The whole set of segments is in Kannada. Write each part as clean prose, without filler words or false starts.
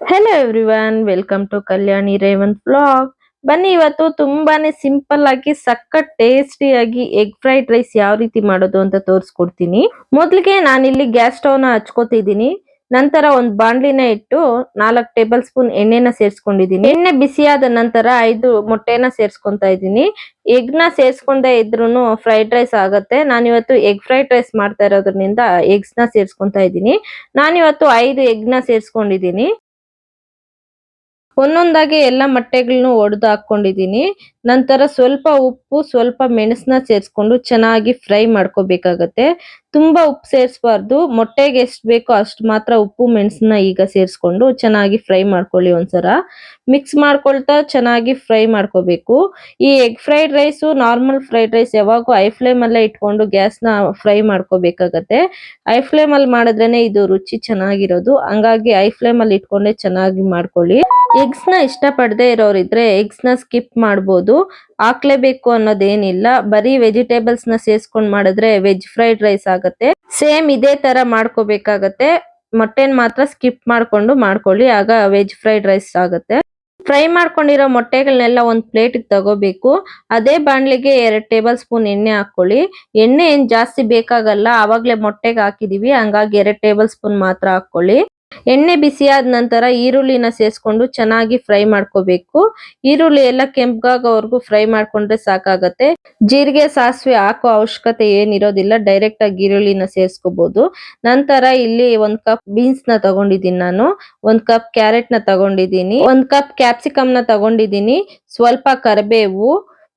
Hello everyone, welcome to Kalyani Revanth vlog. ಬನ್ನಿ ಇವತ್ತು ತುಂಬಾನೇ ಸಿಂಪಲ್ ಆಗಿ ಸಖತ್ ಟೇಸ್ಟಿಯಾಗಿ ಎಗ್ ಫ್ರೈಡ್ ರೈಸ್ ಯಾವ ರೀತಿ ಮಾಡೋದು ಅಂತ ತೋರಿಸ್ಕೊಡ್ತೀನಿ. ಮೊದಲಿಗೆ ನಾನಿಲ್ಲಿ ಗ್ಯಾಸ್ ಸ್ಟವ್ ನ ಹಚ್ಕೋತಿದ್ದೀನಿ. ನಂತರ ಒಂದು ಬಾಣಲಿನ ಇಟ್ಟು 4 ಟೇಬಲ್ ಸ್ಪೂನ್ ಎಣ್ಣೆನ ಸೇರಿಸ್ಕೊಂಡಿದ್ದೀನಿ. ಎಣ್ಣೆ ಬಿಸಿಯಾದ ನಂತರ 5 ಮೊಟ್ಟೆನ ಸೇರಿಸ್ಕೊಂತಾ ಇದ್ದೀನಿ. ಎಗ್ ನ ಸೇರಿಸ್ಕೊಂಡೇ ಇದ್ರೂನು ಫ್ರೈಡ್ ರೈಸ್ ಆಗತ್ತೆ. ನಾನಿವತ್ತು ಎಗ್ ಫ್ರೈಡ್ ರೈಸ್ ಮಾಡ್ತಾ ಇರೋದ್ರಿಂದ ಎಗ್ಸ್ ನ ಸೇರಿಸ್ಕೊಂತಾ ಇದ್ದೀನಿ. ನಾನಿವತ್ತು 5 ಎಗ್ ನ ಸೇರಿಸ್ಕೊಂಡಿದ್ದೀನಿ. ಒಂದೊಂದಾಗಿ ಎಲ್ಲ ಮೊಟ್ಟೆಗಳನ್ನು ಒಡೆದು ಹಾಕೊಂಡಿದ್ದೀನಿ. ನಂತರ ಸ್ವಲ್ಪ ಉಪ್ಪು, ಸ್ವಲ್ಪ ಮೆಣಸನ್ನ ಸೇರಿಸ್ಕೊಂಡು ಚೆನ್ನಾಗಿ ಫ್ರೈ ಮಾಡ್ಕೋಬೇಕಾಗತ್ತೆ. ತುಂಬಾ ಉಪ್ಪು ಸೇರಿಸಬಾರ್ದು. ಮೊಟ್ಟೆಗೆ ಎಷ್ಟು ಬೇಕೋ ಅಷ್ಟು ಮಾತ್ರ ಉಪ್ಪು ಮೆಣಸನ್ನ ಈಗ ಸೇರಿಸ್ಕೊಂಡು ಚೆನ್ನಾಗಿ ಫ್ರೈ ಮಾಡ್ಕೊಳ್ಳಿ ಒಂದ್ಸಲ. ಮಿಕ್ಸ್ ಮಾಡ್ಕೊಳ್ತಾ ಚೆನ್ನಾಗಿ ಫ್ರೈ ಮಾಡ್ಕೋಬೇಕು. ಈ egg fried rice normal fried rice ಯಾವಾಗೂ ಹೈ ಫ್ಲೇಮ್ ಅಲ್ಲೇ ಇಟ್ಕೊಂಡು ಗ್ಯಾಸ್ನ ಫ್ರೈ ಮಾಡ್ಕೋಬೇಕಾಗತ್ತೆ. ಹೈ ಫ್ಲೇಮ್ ಅಲ್ಲಿ ಮಾಡಿದ್ರೇನೆ ಇದು ರುಚಿ ಚೆನ್ನಾಗಿರೋದು. ಹಂಗಾಗಿ ಹೈ ಫ್ಲೇಮ್ ಅಲ್ಲಿ ಇಟ್ಕೊಂಡೆ ಚೆನ್ನಾಗಿ ಮಾಡ್ಕೊಳ್ಳಿ. ಎಗ್ಸ್ ನ ಇಷ್ಟಪಡದೆ ಇರೋರಿದ್ರೆ ಎಗ್ಸ್ ನ ಸ್ಕಿಪ್ ಮಾಡ್ಬೋದು. ಹಾಕ್ಲೇಬೇಕು ಅನ್ನೋದೇನಿಲ್ಲ. ಬರೀ ವೆಜಿಟೇಬಲ್ಸ್ ನ ಸೇರಿಸ್ಕೊಂಡು ಮಾಡಿದ್ರೆ ವೆಜ್ ಫ್ರೈಡ್ ರೈಸ್ ಆಗತ್ತೆ. ಸೇಮ್ ಇದೇ ತರ ಮಾಡ್ಕೋಬೇಕಾಗತ್ತೆ. ಮೊಟ್ಟೆನ್ ಮಾತ್ರ ಸ್ಕಿಪ್ ಮಾಡ್ಕೊಂಡು ಮಾಡ್ಕೊಳ್ಳಿ, ಆಗ ವೆಜ್ ಫ್ರೈಡ್ ರೈಸ್ ಆಗತ್ತೆ. ಫ್ರೈ ಮಾಡ್ಕೊಂಡಿರೋ ಮೊಟ್ಟೆಗಳನ್ನೆಲ್ಲ ಒಂದು ಪ್ಲೇಟ್ ತಗೋಬೇಕು. ಅದೇ ಬಾಣಲಿಗೆ 2 ಟೇಬಲ್ ಸ್ಪೂನ್ ಎಣ್ಣೆ ಹಾಕೊಳ್ಳಿ. ಎಣ್ಣೆ ಏನ್ ಜಾಸ್ತಿ ಬೇಕಾಗಲ್ಲ, ಆವಾಗ್ಲೇ ಮೊಟ್ಟೆಗೆ ಹಾಕಿದೀವಿ, ಹಂಗಾಗಿ 2 ಟೇಬಲ್ ಸ್ಪೂನ್ ಮಾತ್ರ ಹಾಕೊಳ್ಳಿ. ಎಣ್ಣೆ ಬಿಸಿಯಾದ ನಂತರ ಈರುಳ್ಳಿನ ಸೇರಿಸ್ಕೊಂಡು ಚೆನ್ನಾಗಿ ಫ್ರೈ ಮಾಡ್ಕೋಬೇಕು. ಈರುಳ್ಳಿ ಎಲ್ಲ ಕೆಂಪಗಾಗೋವರೆಗೂ ಫ್ರೈ ಮಾಡ್ಕೊಂಡ್ರೆ ಸಾಕಾಗತ್ತೆ. ಜೀರಿಗೆ ಸಾಸಿವೆ ಹಾಕೋ ಅವಶ್ಯಕತೆ ಏನಿರೋದಿಲ್ಲ, ಡೈರೆಕ್ಟ್ ಆಗಿ ಈರುಳ್ಳಿನ ಸೇರಿಸ್ಕೋಬಹುದು. ನಂತರ ಇಲ್ಲಿ 1 ಕಪ್ ಬೀನ್ಸ್ ನ ತಗೊಂಡಿದ್ದೀನಿ ನಾನು, 1 ಕಪ್ ಕ್ಯಾರೆಟ್ ನ ತಗೊಂಡಿದ್ದೀನಿ, 1 ಕಪ್ ಕ್ಯಾಪ್ಸಿಕಮ್ ನ ತಗೊಂಡಿದ್ದೀನಿ, ಸ್ವಲ್ಪ ಕರಿಬೇವು,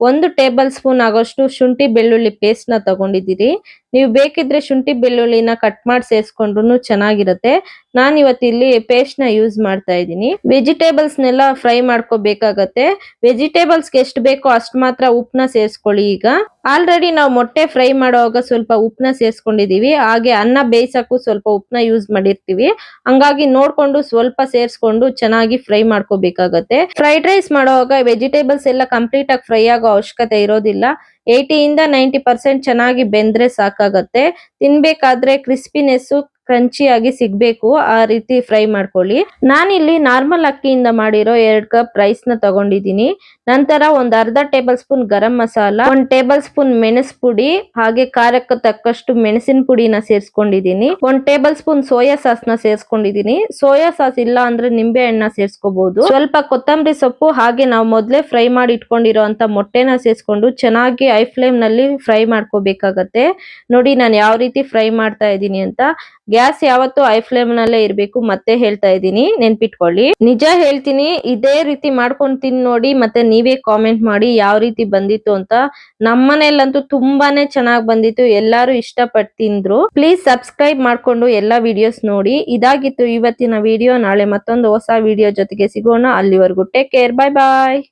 1 ಟೇಬಲ್ ಸ್ಪೂನ್ ಆಗೋಷ್ಟು ಶುಂಠಿ ಬೆಳ್ಳುಳ್ಳಿ ಪೇಸ್ಟ್ ನ ತಗೊಂಡಿದ್ದೀರಿ. ನೀವು ಬೇಕಿದ್ರೆ ಶುಂಠಿ ಬೆಳ್ಳುಳ್ಳಿನ ಕಟ್ ಮಾಡಿ ಸೇರಿಸ್ಕೊಂಡ್ರು ಚೆನ್ನಾಗಿರುತ್ತೆ. ನಾನು ಇವತ್ತಿಲ್ಲಿ ಪೇಸ್ಟ್ ನ ಯೂಸ್ ಮಾಡ್ತಾ ಇದ್ದೀನಿ. ವೆಜಿಟೇಬಲ್ಸ್ ನೆಲ್ಲ ಫ್ರೈ ಮಾಡ್ಕೋಬೇಕಾಗತ್ತೆ. ವೆಜಿಟೇಬಲ್ಸ್ ಎಷ್ಟು ಬೇಕೋ ಅಷ್ಟು ಮಾತ್ರ ಉಪ್ಪನ್ನ ಸೇರಿಸ್ಕೊಳ್ಳಿ. ಈಗ ಆಲ್ರೆಡಿ ನಾವು ಮೊಟ್ಟೆ ಫ್ರೈ ಮಾಡುವಾಗ ಸ್ವಲ್ಪ ಉಪ್ಪನ್ನ ಸೇರಿಸ್ಕೊಂಡಿದೀವಿ, ಹಾಗೆ ಅನ್ನ ಬೇಯಿಸಕ್ಕೂ ಸ್ವಲ್ಪ ಉಪ್ಪನ್ನ ಯೂಸ್ ಮಾಡಿರ್ತೀವಿ. ಹಂಗಾಗಿ ನೋಡ್ಕೊಂಡು ಸ್ವಲ್ಪ ಸೇರಿಸ್ಕೊಂಡು ಚೆನ್ನಾಗಿ ಫ್ರೈ ಮಾಡ್ಕೋಬೇಕಾಗತ್ತೆ. ಫ್ರೈಡ್ ರೈಸ್ ಮಾಡುವಾಗ ವೆಜಿಟೇಬಲ್ಸ್ ಎಲ್ಲ ಕಂಪ್ಲೀಟ್ ಆಗಿ ಫ್ರೈ ಆಗೋ ಅವಶ್ಯಕತೆ ಇರೋದಿಲ್ಲ. 80 ಇಂದ 90% ಚೆನ್ನಾಗಿ ಬೆಂದ್ರೆ ಸಾಕಾಗತ್ತೆ. ತಿನ್ಬೇಕಾದ್ರೆ ಕ್ರಿಸ್ಪಿನೆಸ್ ಕ್ರಂಚಿ ಆಗಿ ಸಿಗ್ಬೇಕು, ಆ ರೀತಿ ಫ್ರೈ ಮಾಡ್ಕೊಳ್ಳಿ. ನಾನಿಲ್ಲಿ ನಾರ್ಮಲ್ ಅಕ್ಕಿಯಿಂದ ಮಾಡಿರೋ 2 ಕಪ್ ರೈಸ್ ನ ತಗೊಂಡಿದ್ದೀನಿ. ನಂತರ ಒಂದು ಅರ್ಧ table spoon garam masala, 1 table spoon ಮೆಣಸ್ ಪುಡಿ, ಹಾಗೆ ಖಾರಕ್ಕೆ ತಕ್ಕಷ್ಟು ಮೆಣಸಿನ ಪುಡಿನ ಸೇರಿಸ್ಕೊಂಡಿದ್ದೀನಿ. 1 ಟೇಬಲ್ ಸ್ಪೂನ್ ಸೋಯಾ ಸಾಸ್ ನ ಸೇರಿಸ್ಕೊಂಡಿದ್ದೀನಿ. ಸೋಯಾ ಸಾಸ್ ಇಲ್ಲ ಅಂದ್ರೆ ನಿಂಬೆ ಹಣ್ಣನ್ನ ಸೇರಿಸ್ಕೋಬಹುದು. ಸ್ವಲ್ಪ ಕೊತ್ತಂಬರಿ ಸೊಪ್ಪು, ಹಾಗೆ ನಾವು ಮೊದಲೇ ಫ್ರೈ ಮಾಡಿ ಇಟ್ಕೊಂಡಿರೋ ಅಂತ ಮೊಟ್ಟೆನ ಸೇರಿಸ್ಕೊಂಡು ಚೆನ್ನಾಗಿ ಹೈ ಫ್ಲೇಮ್ ನಲ್ಲಿ ಫ್ರೈ ಮಾಡ್ಕೋಬೇಕಾಗತ್ತೆ. ನೋಡಿ ನಾನು ಯಾವ ರೀತಿ ಫ್ರೈ ಮಾಡ್ತಾ ಇದ್ದೀನಿ ಅಂತ. ಗ್ಯಾಸ್ ಯಾವತ್ತೂ ಹೈ ಫ್ಲೇಮ್ ನಲ್ಲೇ ಇರಬೇಕು, ಮತ್ತೆ ಹೇಳ್ತಾ ಇದ್ದೀನಿ, ನೆನ್ಪಿಟ್ಕೊಳ್ಳಿ. ನಿಜ ಹೇಳ್ತೀನಿ, ಇದೇ ರೀತಿ ಮಾಡ್ಕೊಂಡು ತಿನ್ ನೋಡಿ, ಮತ್ತೆ ನೀವೇ ಕಾಮೆಂಟ್ ಮಾಡಿ ಯಾವ ರೀತಿ ಬಂದಿತ್ತು ಅಂತ. ನಮ್ಮನೇಲಂತೂ ತುಂಬಾನೇ ಚೆನ್ನಾಗಿ ಬಂದಿತ್ತು, ಎಲ್ಲಾರು ಇಷ್ಟಪಟ್ಟು ತಿಂದ್ರು. ಪ್ಲೀಸ್ ಸಬ್ಸ್ಕ್ರೈಬ್ ಮಾಡ್ಕೊಂಡು ಎಲ್ಲಾ ವಿಡಿಯೋಸ್ ನೋಡಿ. ಇದಾಗಿತ್ತು ಇವತ್ತಿನ ವಿಡಿಯೋ. ನಾಳೆ ಮತ್ತೊಂದು ಹೊಸ ವಿಡಿಯೋ ಜೊತೆಗೆ ಸಿಗೋಣ. ಅಲ್ಲಿವರೆಗೂ ಟೇಕ್ ಕೇರ್, ಬಾಯ್ ಬಾಯ್.